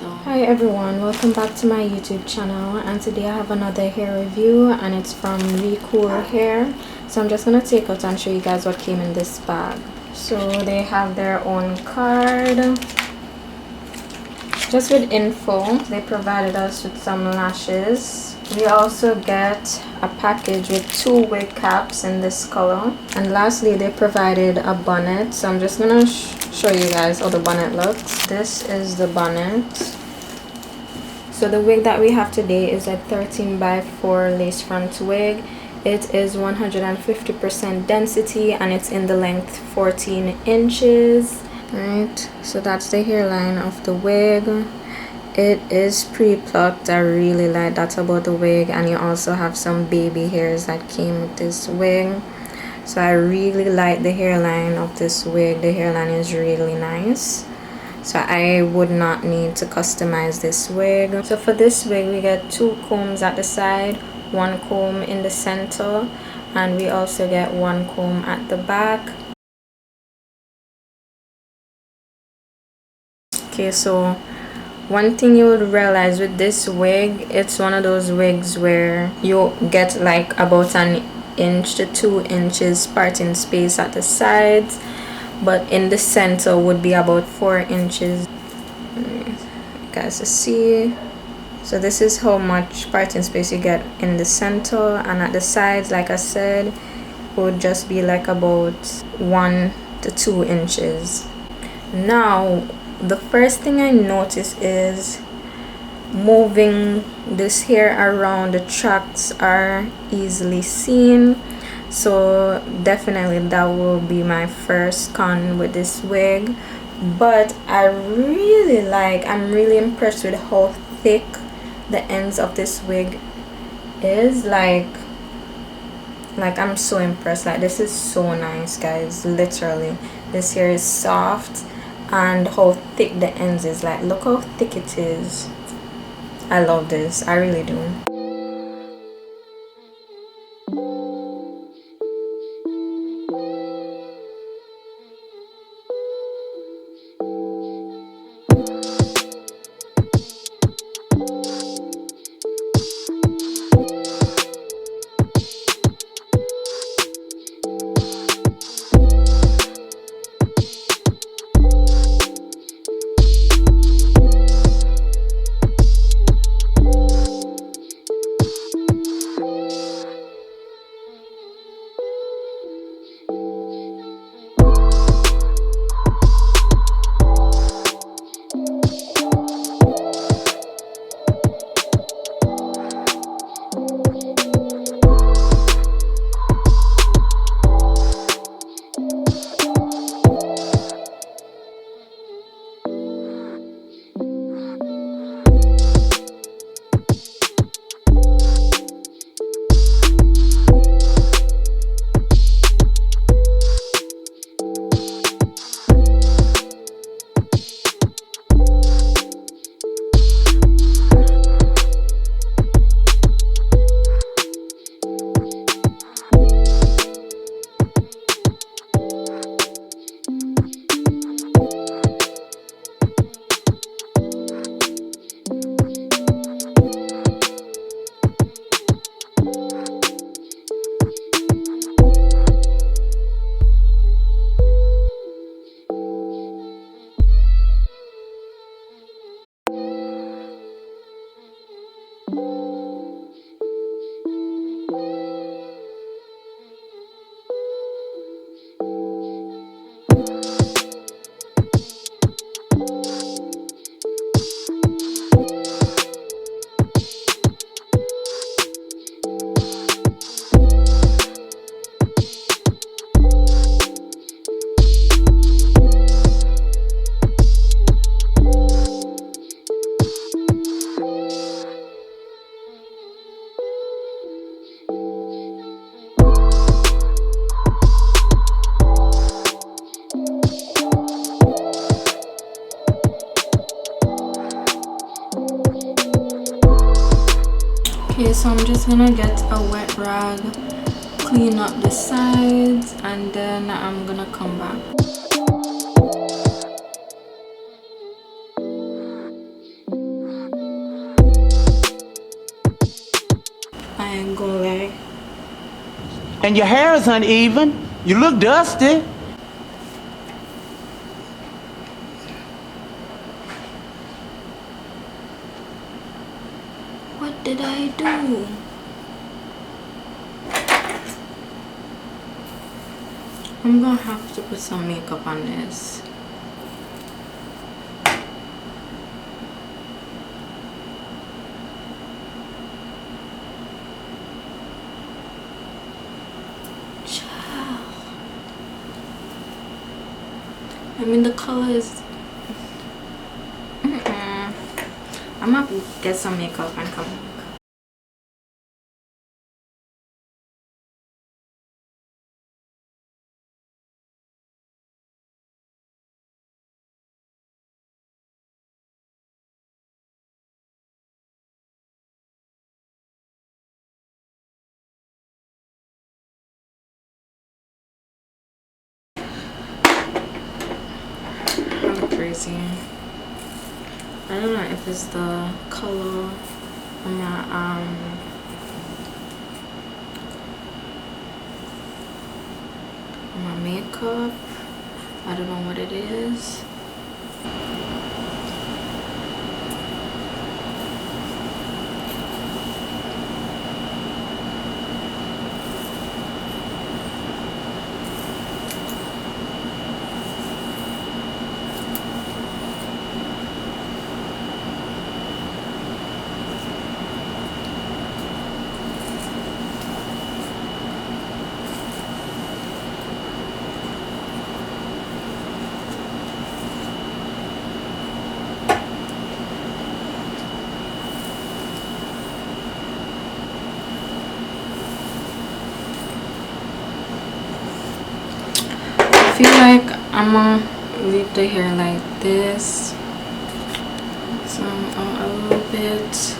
Hi everyone, welcome back to my YouTube channel, and today I have another hair review and it's from Recool hair. So I'm just gonna take out and show you guys what came in this bag. So they have their own card just with info. They provided us with some lashes. We also get a package with 2 wig caps in this color, and lastly they provided a bonnet. So I'm just gonna show you guys how the bonnet looks. This is the bonnet. So the wig that we have today is a 13x4 lace front wig. It is 150% density and it's in the length 14 inches. Right, so that's the hairline of the wig. It is pre-plucked. I really like that about the wig, and you also have some baby hairs that came with this wig. So I really like the hairline of this wig. The hairline is really nice. So I would not need to customize this wig. So for this wig we get 2 combs at the side, 1 comb in the center, and we also get 1 comb at the back. Okay, so one thing you would realize with this wig, it's one of those wigs where you get like about an inch to 2 inches parting space at the sides, but in the center would be about 4 inches. You guys to see. So this is how much parting space you get in the center, and at the sides, like I said, would just be like about 1 to 2 inches. Now the first thing I notice is moving this hair around. The tracks are easily seen, so definitely that will be my first con with this wig. But I'm really impressed with how thick the ends of this wig is. Like I'm so impressed. Like, this is so nice, guys. Literally, this hair is soft, and how thick the ends is. Like, look how thick it is. I love this. I really do. Okay, so I'm just gonna get a wet rag, clean up the sides, and then I'm gonna come back. And your hair is uneven. You look dusty. What did I do? I'm gonna have to put some makeup on this. I mean, the color is... I'm gonna get some makeup and come back. Crazy. I don't know if it's the color on my makeup. I don't know what it is. I feel like I'm gonna leave the hair like this, so a little bit.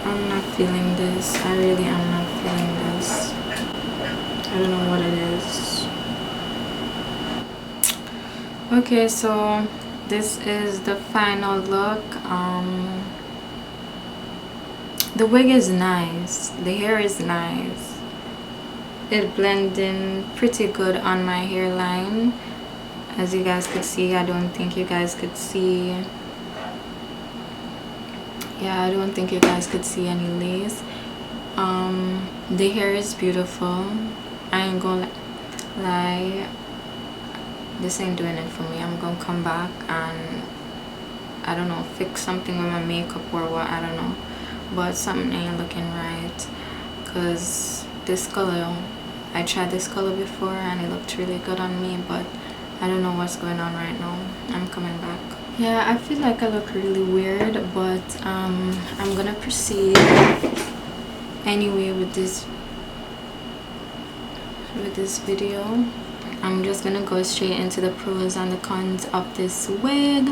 I'm not feeling this. I really am not feeling this. I don't know what it is. Okay, so this is the final look. The wig is nice, the hair is nice. It blends in pretty good on my hairline. As you guys could see, I don't think you guys could see. Yeah, I don't think you guys could see any lace. The hair is beautiful. I ain't gonna lie, this ain't doing it for me. I'm gonna come back and I don't know, fix something with my makeup or what, I don't know, but something ain't looking right, because this color, I tried this color before and it looked really good on me, but I don't know what's going on right now. I'm coming back. Yeah, I feel like I look really weird, but I'm gonna proceed anyway with this video. I'm just gonna go straight into the pros and the cons of this wig.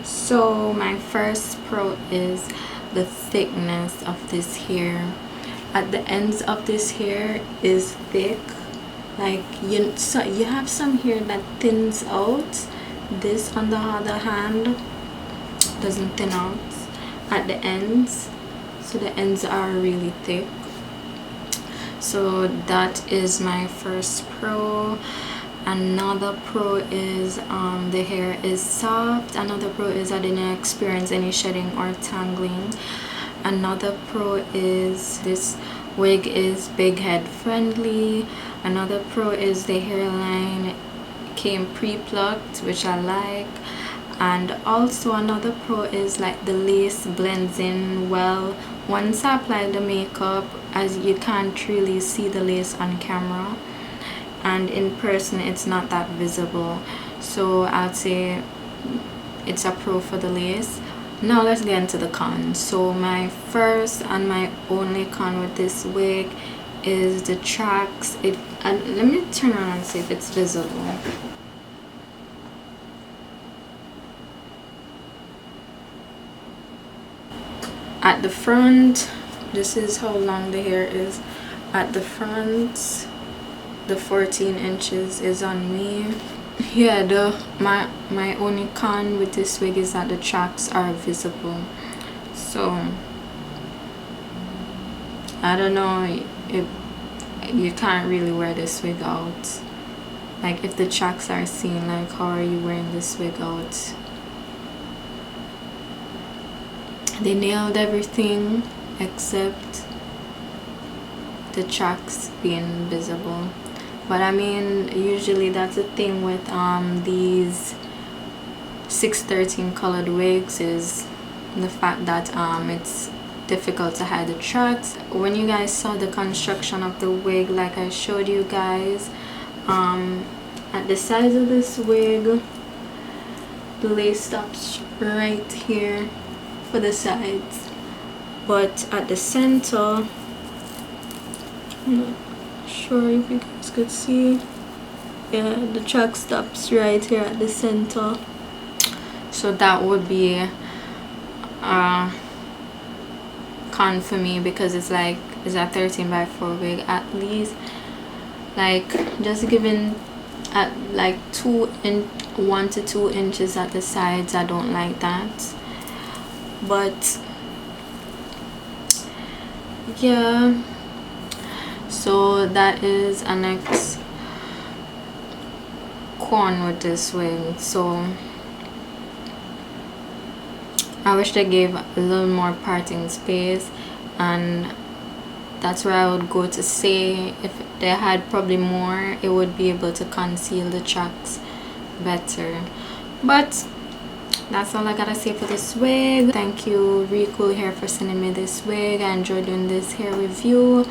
So my first pro is the thickness of this hair. At the ends of this hair is thick, like you have some hair that thins out. This on the other hand doesn't thin out at the ends, so the ends are really thick. So that is my first pro. Another pro is the hair is soft. Another pro is I didn't experience any shedding or tangling. Another pro is this wig is big head friendly. Another pro is the hairline came pre-plucked, which I like. And also another pro is like the lace blends in well. Once I apply the makeup, as you can't really see the lace on camera, and in person it's not that visible, so I'd say it's a pro for the lace. Now let's get into the cons. So my first and my only con with this wig is the tracks. And let me turn around and see if it's visible. At the front, this is how long the hair is. At the front, the 14 inches is on me. Yeah, my only con with this wig is that the tracks are visible. So I don't know if you can't really wear this wig out. Like if the tracks are seen, like how are you wearing this wig out? They nailed everything except the tracks being visible. But I mean, usually that's the thing with these 613 colored wigs, is the fact that it's difficult to hide the tracks. When you guys saw the construction of the wig, like I showed you guys, at the sides of this wig, the lace stops right here for the sides, but at the center, I'm not sure if you guys could see, yeah, the track stops right here at the center. So that would be a con for me, because it's like, it's a 13x4 wig. At least like just giving at like 1 to 2 inches at the sides. I don't like that. But yeah, so that is a next con with this wig. So I wish they gave a little more parting space, and that's where I would go to say if they had probably more, it would be able to conceal the tracks better. But that's all I gotta say for this wig. Thank you Recool Hair for sending me this wig. I enjoyed doing this hair review.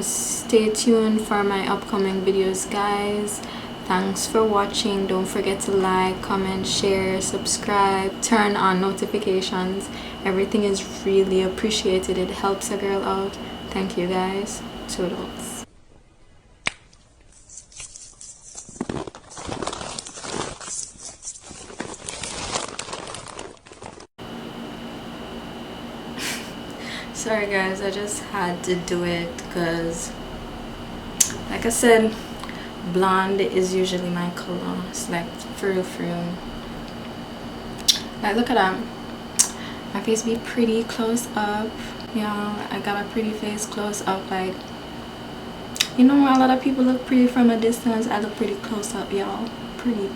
Stay tuned for my upcoming videos, guys. Thanks for watching. Don't forget to like, comment, share, subscribe, turn on notifications. Everything is really appreciated. It helps a girl out. Thank you guys. Toodles. Sorry guys, I just had to do it because, like I said, blonde is usually my color. It's like for real. Like look at that, my face be pretty close up. Yeah, I got a pretty face close up. Like, you know, a lot of people look pretty from a distance. I look pretty close up, y'all. Pretty.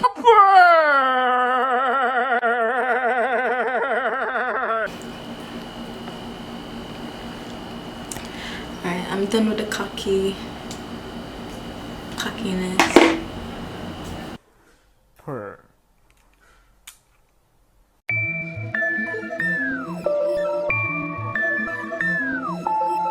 Alright, I'm done with the cockiness. Purr.